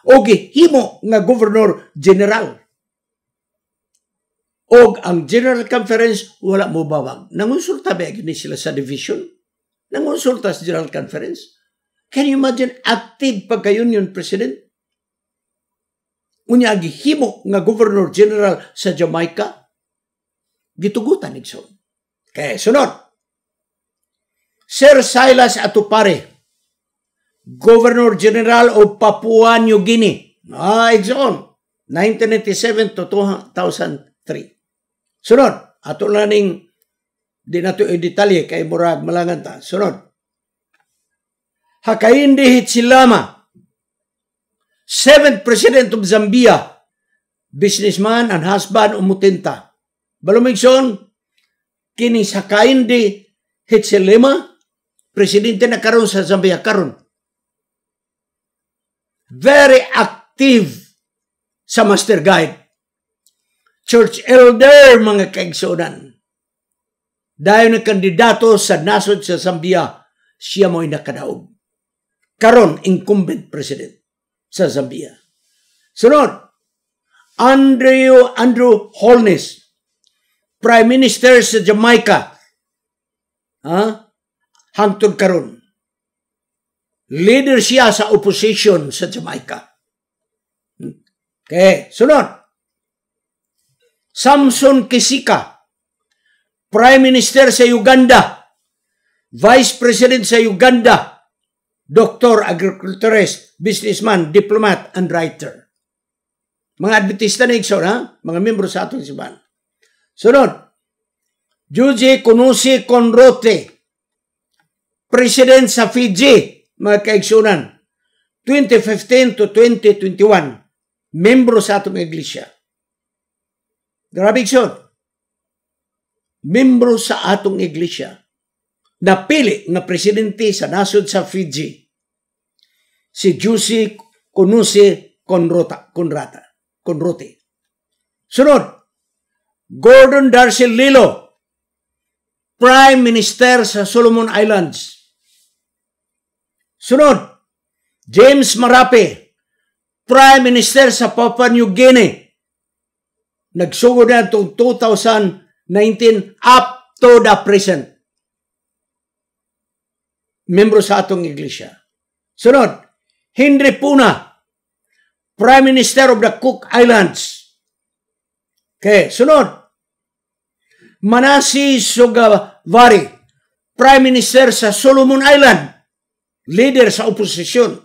o gihimo nga Governor General. O ang General Conference wala mo bawag. Nangonsulta ba gini sila sa division? Nangonsulta sa General Conference? Can you imagine active pagka-Union President? Unya gihimo nga Governor General sa Jamaica? Gitugutan Nixon. Okay, sunod. Sir Silas Atupare, Governor General of Papua New Guinea. Igsoon. 1997 to 2003. Sunod. Ato laning di nato i-detalye kay murag malangan ta. Sunod. Hakainde Hichilema, 7th President of Zambia, businessman and husband umutinta. Balumigson, kini Hakainde Hichilema, presidente na karon sa Zambia karon. Very active sa Master Guide. Church elder, mga kaigsunan. Dahil na kandidato sa nasod sa Zambia, siya mo'y nakadaog. Karon, incumbent president sa Zambia. Sunod, Andrew Holness, Prime Minister sa Jamaica. Hangtod karon. Leader siya sa opposition sa Jamaica. Okay, sunod. Samson Kisika, Prime Minister sa Uganda, Vice President sa Uganda, Doctor, agriculturist, businessman, diplomat, and writer. Mga Adventista na ikso, mga membro sa atong simbahan. Sunod, Juji Kunusi Conrote, President sa Fiji, mga kaigsunan, 2015 to 2021, membro sa atong iglesia. Grabe ikson. Membro sa atong iglesia. Napili nga presidente sa nasod sa Fiji. Si Jusi Kunusi Conrote. Sunod, Gordon Darcy Lilo, Prime Minister sa Solomon Islands. Sunod, James Marape, Prime Minister sa Papua New Guinea. Nagsugod na itong 2019 up to the present. Membro sa atong iglesia. Sunod, Henry Puna, Prime Minister of the Cook Islands. Okay, sunod, Manasi Sugavari, Prime Minister sa Solomon Island. Leader sa oposisyon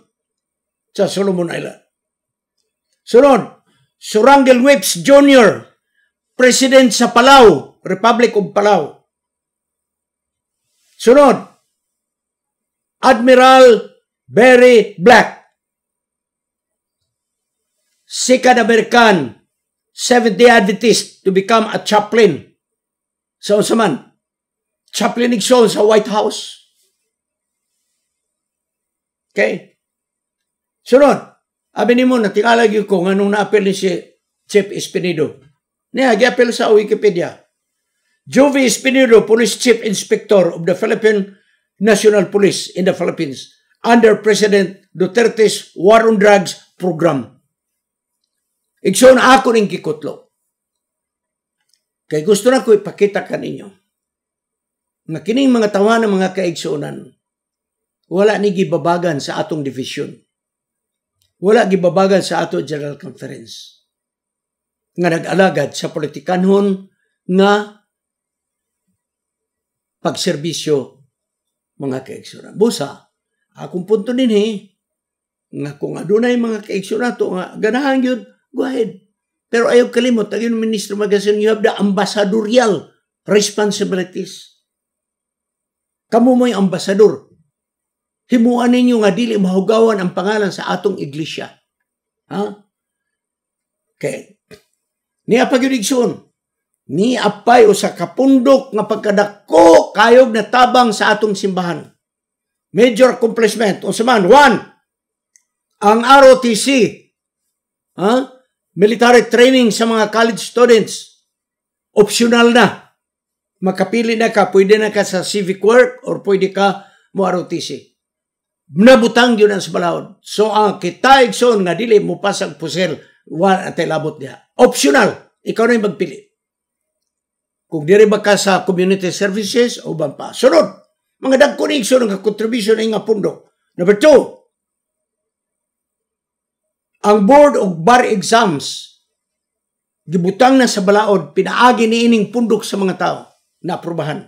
sa Solomon Island. Sunod, Surangel Whips Jr., President sa Palau, Republic of Palau. Sunod, Admiral Barry Black, second American Seventh-day Adventist to become a chaplain sa usaman. Chaplain Nixon sa White House. Okay? Sunod, abi nimo natingalag yun ko nga nung na-apel ni si Chief Espinido. Niya, gi-apel sa Wikipedia. Jovi Espinido, Police Chief Inspector of the Philippine National Police in the Philippines under President Duterte's War on Drugs program. Igsoon ako ning kikutlo. Kay gusto na ko ipakita kaninyo nga kining mga tawanan mga kaigsuonan wala ni gibabagan sa atong division. Wala gibabagan sa ato General Conference nga nag-alagad sa politikanhon nga pagserbisyo mga kaigsuonan. Busa, akong punto din nga kung adunay mga kaigsuonan to nga ganahan yun, go ahead. Pero ayaw kalimot, ang Ministro Magasin, you have the ambassadorial responsibilities. Kamu mo'y ambasador. Himuan ninyo nga dili mahugawan ang pangalan sa atong iglesia. Okay. Niya pagyudigson, ni apay o sa kapundok nga pagkadako kayog na tabang sa atong simbahan. Major accomplishment. O saman, 1, ang ROTC, military training sa mga college students, optional na. Makapili na ka, pwede na ka sa civic work or pwede ka mo ROTC. nabutang yun ang sa balaod. So, ang kita igsoon nga dili mo pasag pusel, wala atay labot niya. Optional. Ikaw na yung magpili. Kung diri ba ka sa community services o ba pa. Sunod, mga dagko na igsoon nga contribution na nga pundok. Number 2, ang board of bar exams gibutang na sa balaod, pinaagi ni ining pundok sa mga tao na aprobahan.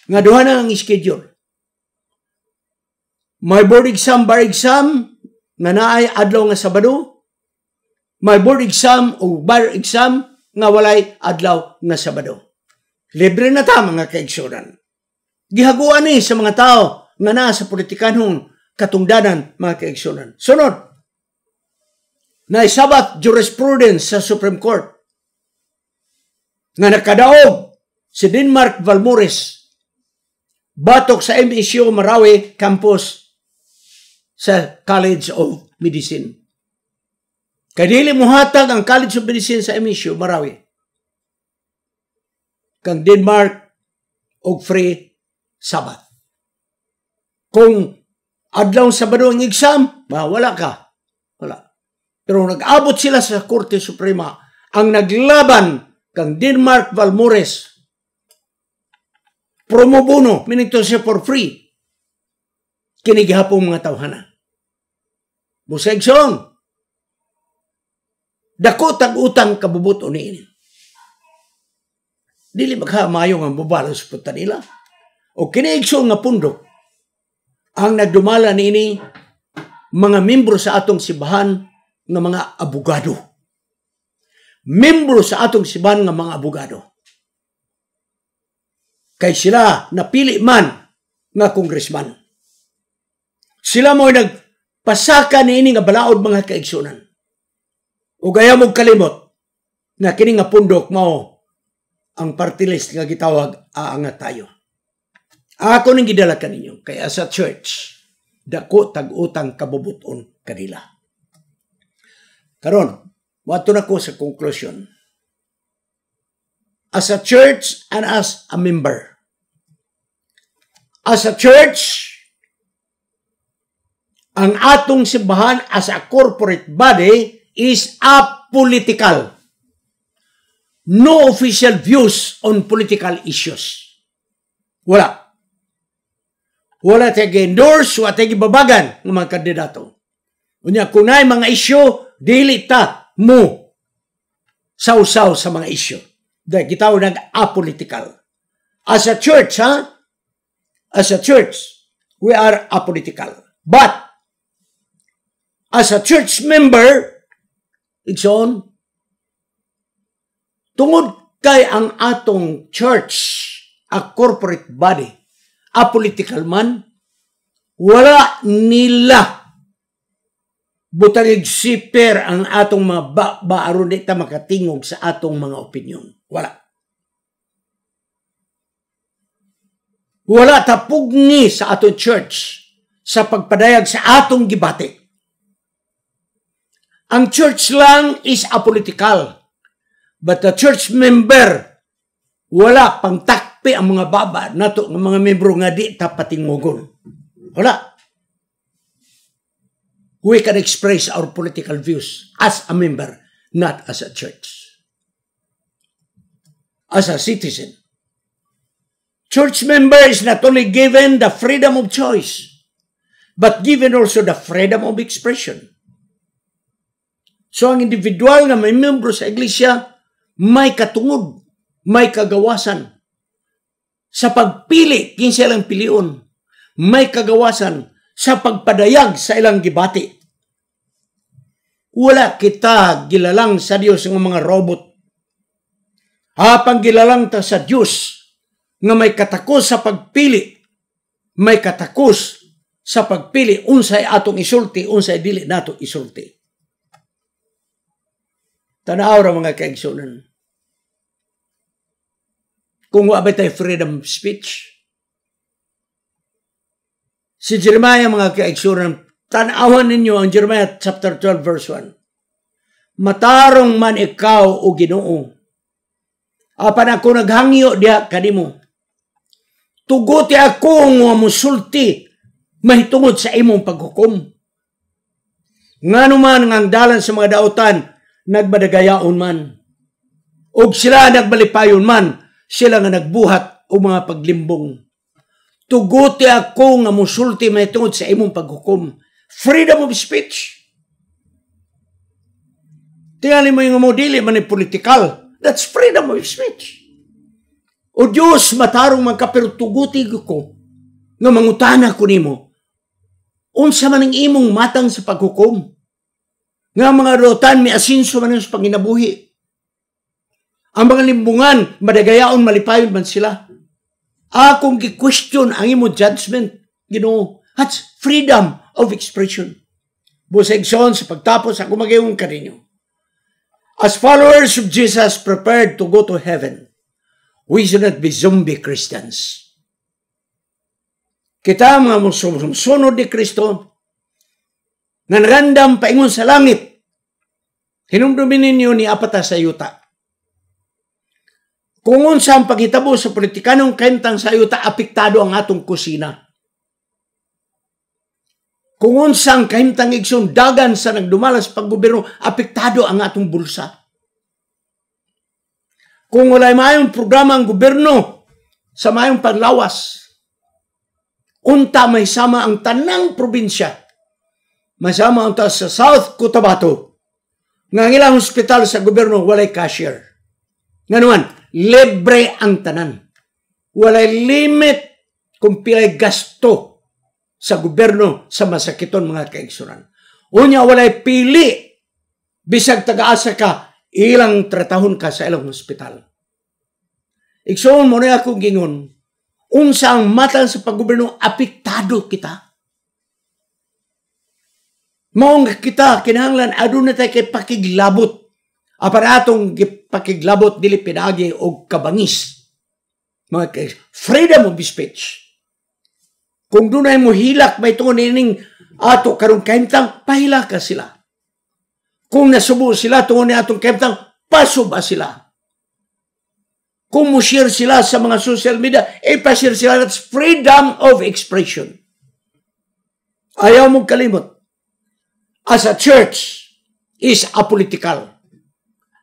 Nga duha na ang schedule. May board exam, bar exam, nga naay adlaw nga Sabado. May board exam o bar exam, nga walay adlaw nga Sabado. Libre na ta, mga kaigsunan. Gihaguan ni sa mga tao nga naa sa politikanhong katungdanan, mga kaigsunan. Sunod, na isabat jurisprudence sa Supreme Court nga nakadaog si Denmark Valmores batok sa MSU Marawi campus sa College of Medicine. Kay dili mohatag ang College of Medicine sa MSU Marawi kang Denmark og free Sabbath. Kung adlaw Sabado ang exam, wala ka. Wala. Pero nag-abot sila sa Korte Suprema ang naglaban kang Denmark Valmores promo bono, meaning to siya for free. Kinigihapong mga tawhana. Museg song. Dako tag-utang kabubuto ni ini. Dili maghamayong ang bubalos punta nila. O kiniigsong nga pundok ang nagdumala ni ini mga membro sa atong simbahan ng mga abogado. Membro sa atong simbahan ng mga abogado. Kay sila napili man nga congressman. Sila mo nagpasaka ni ini nga balaod mga kaigsunan. O gaya mong kalimot na kini nga pundok mao ang party list nga gitawag aangat tayo. Ako ning gidala kaninyo kaya sa church dako tag-utang kabubuton kanila. Karon, wato na ko sa conclusion. As a church and as a member. As a church, ang atong simbahan as a corporate body is apolitical. No official views on political issues. Wala. Wala tayo endorse, wala tayo babagan ng mga kandidato. Unya, kung na mga isyu, dili ta mo sausaw sa mga isyu. Dahil kita nag-apolitical. As a church, as a church, we are apolitical. But, as a church member, it's on, tungod kay ang atong church, a corporate body, apolitical man, wala nila butang siper ang atong mga aron di ta makatingog sa atong mga opinyon. Wala. Wala tapugni sa atong church sa pagpadayag sa atong gibate. Ang church lang is apolitical. But the church member, wala pang takpi ang mga baba nato ng mga membro nga di ta patingogon. Wala. We can express our political views as a member, not as a church. As a citizen. Church member is not only given the freedom of choice, but given also the freedom of expression. So ang individual na may membro sa iglesia, may katungod, may kagawasan. Sa pagpili, kinsa ilang pilion, may kagawasan sa pagpadayag sa ilang gibati. Wala kita gilalang sa Dios ng mga robot. Hapang gilalang ta sa Dios nga may katakos sa pagpili, may katakos sa pagpili unsay atong isulti, unsay dili nato isulti. Tanaw ra mga kaigsunan. Kung wa ba tayo freedom of speech, si Jeremiah mga kaigsunan, tanawan ninyo ang Jeremiah chapter 12 verse 1. Matarong man ikaw o Ginoo, apan ako naghangyo diha kanimo. Tuguti ako nga musulti mahitungod sa imong paghukom. Nganuman ang dalan sa mga daotan, nagbadagayaon man. Og sila nagbalipayon man, sila nga nagbuhat o mga paglimbong. Tuguti ako nga musulti mahitungod sa imong paghukom. Freedom of speech. Tingali mo yung modili man yung political. That's freedom of speech. O Diyos, matarong magkapero tuguti ko nga mangutana ko nimo. Unsa man ang imong matang sa paghukom. Nga mga rotan, may asinso man sa panginabuhi. Ang mga limbungan, madagayaon, malipayon man sila. Akong gi-question ang imong judgment, Ginoo. That's freedom of expression. Busay son sa pagtapos ako magayong kaninyo. As followers of Jesus prepared to go to heaven, we should not be zombie Christians. Kita mga musunod ni Kristo, nga narandam paingon sa langit, hinumdumin ninyo ni apata sa yuta. Kung unsa ang paghitabo sa politikanong kentang sa yuta, apektado ang atong kusina. Kung unsa ang kahimtang igsundagan sa nagdumalas paggobyerno, apektado ang atong bulsa. Kung walay mayong programa ang gobyerno sa mayong paglawas, unta may sama ang tanang probinsya. May sama ang sa South Cotabato. Nga ang ilang hospital sa gobyerno, walay cashier. Nga naman, libre ang tanan. Walay limit kung pilay gasto sa gobyerno sa masakiton mga kaigsunan. Unya, walay pili. Bisag taga-asa ka, ilang tratahon ka sa ilang hospital. Iksoon mo na akong gingon, unsa ang matan sa paggobyerno, apektado kita. Maong kita, kinahanglan, aduna tayo kay pakiglabot. Aparatong pakiglabot, dili pinagi o kabangis. Mga freedom of speech. Kung doon ay mo hilak, may tungon nining ato karong kahimtang, pahilak ka sila. Kung nasubo sila, tungon ni atong kahimtang, pasuba sila. Kung mo-share sila sa mga social media, pa-share sila. That's freedom of expression. Ayaw mong kalimot. As a church, is apolitical.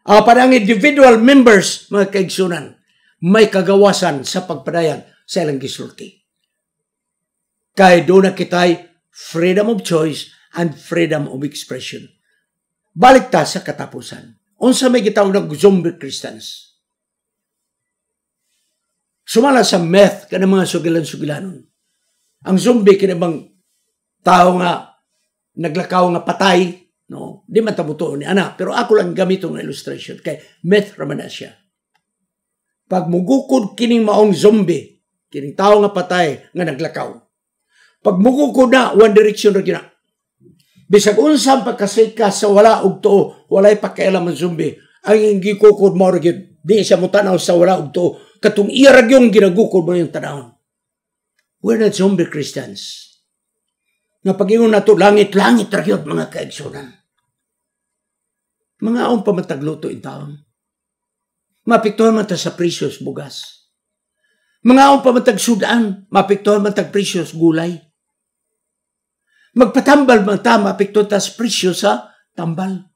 Parang individual members, mga kaigsunan, may kagawasan sa pagpadayag sa ilang gisulti. Kaya doon na kita'y freedom of choice and freedom of expression. Balik ta sa katapusan. Unsa may gitawag ng zombie Christians. Sumala sa meth ka ng mga sugilan-sugilanon. Ang zombie kinabang tao nga naglakaw nga patay, no? Di man tabuto ni ana, pero ako lang gamitong illustration kay meth raman na siya. Pag mugukod kining maong zombie, kining tao nga patay nga naglakaw. Pag mugukod na, one direction ra gyud na. Bisag unsang pagkasika sa wala og tuo, walay pakialam ang zombie. Ang gikukod mo ra gyud, di siya mutanaw sa wala og tuo. Katong iya ra gyud ginagukod mo yung tanawon. We're not zombie Christians. Nga pag-ingon na ito, langit-langit ragyot mga kaigsunan. Mga aong pamatagluto in taon. Mapiktuhan man ta sa precious bugas. Mga aong pamatagsudaan, mapiktuhan man ta precious gulay. Magpatambal man ta, mapiktuhan ta sa precious sa tambal.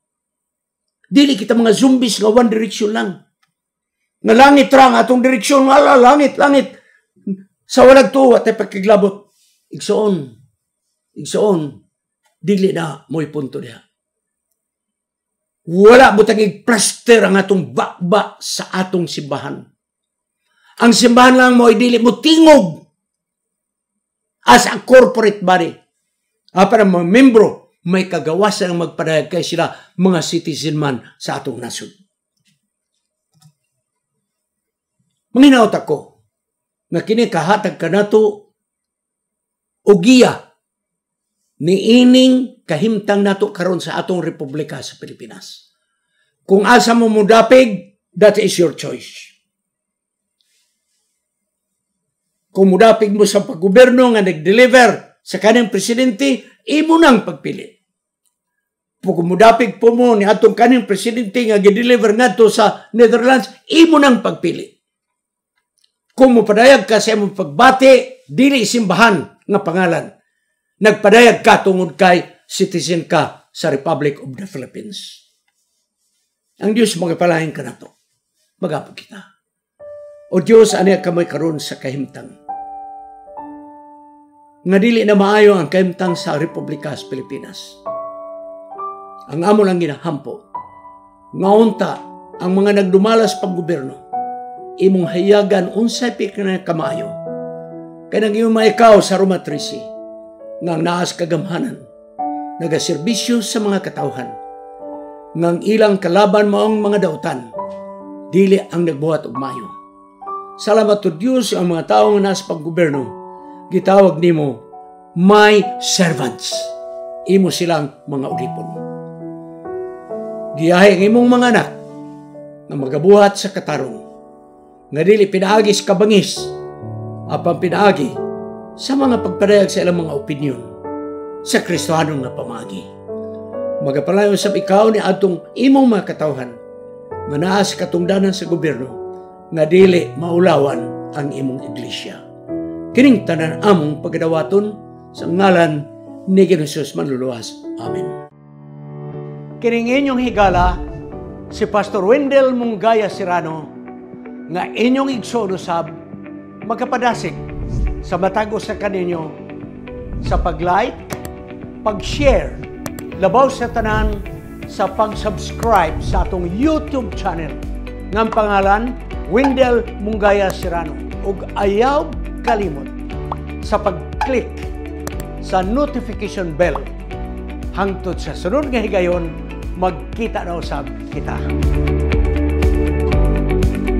Dili kita mga zombies nga one direction lang. Nga langit ra nga atong direksyon, wala, langit. Sa walag tuwa, tayo pagkiglabot. Igsoon, dili na mo'y punto niya. Wala butang plaster ang atong bakba sa atong simbahan. Ang simbahan lang mo'y dili mo tingog as a corporate body. Para mga membro, may kagawasan ang magpadayag kay sila mga citizen man sa atong nasod. Manginaot ako, nga kini kahatag ka nato o giya niining kahimtang nato karon sa atong republika sa Pilipinas. Kung asa mo mudapig, that is your choice. Kung mudapig mo sa paggobyerno nga nag-deliver sa kanang presidente, imo nang pagpili. Kung mudapig po mo ni atong kanang presidente nga gi-deliver ngadto sa Netherlands, imo nang pagpili. Kung mopadayag ka sa imong pagbati, dili simbahan nga pangalan, nagpadayag ka tungod kay citizen ka sa Republic of the Philippines. Ang Diyos magpalain ka na to. Magapag kita. O Diyos, aniya kamay karon sa kahimtang. Nga dili na maayo ang kahimtang sa Republika sa Pilipinas. Ang amo lang ginahampo. Nga unta, ang mga nagdumalas pang gobyerno, imong hayagan unsay pikna kamayo. Kaya nang iyong maikaw sa Roma 13, nga naas kagamhanan, nagaserbisyo sa mga katawhan, ngang ilang kalaban maong mga dautan, dili ang nagbuhat og mayo. Salamat to Diyos ang mga taong nasa paggobyerno, gitawag nimo my servants. Imo silang mga ulipon. Giyahe ang imong mga anak na magabuhat sa katarong, nga dili pinaagi sa kabangis, apang pinaagi sa mga pagpadayag sa ilang mga opinyon sa Kristohanong nga pamagi. Magapalayon sa ikaw ni atong imong mga katawhan nga naa sa katungdanan sa gobyerno nga dili maulawan ang imong iglesia. Kining tanan among pagdawaton sa ngalan ni Jesus manluluwas. Amen. Kining inyong higala si Pastor Wendell Munggaya Serrano nga inyong igsoon usab magkapadasig sa matag sa kaninyo sa pag-like, pag-share, labaw sa tanan sa pag-subscribe sa atong YouTube channel ng pangalan Wendell Munggaya Serrano ug ayaw kalimot sa pag-click sa notification bell hangtod sa sunod nga higayon magkita na usab kita.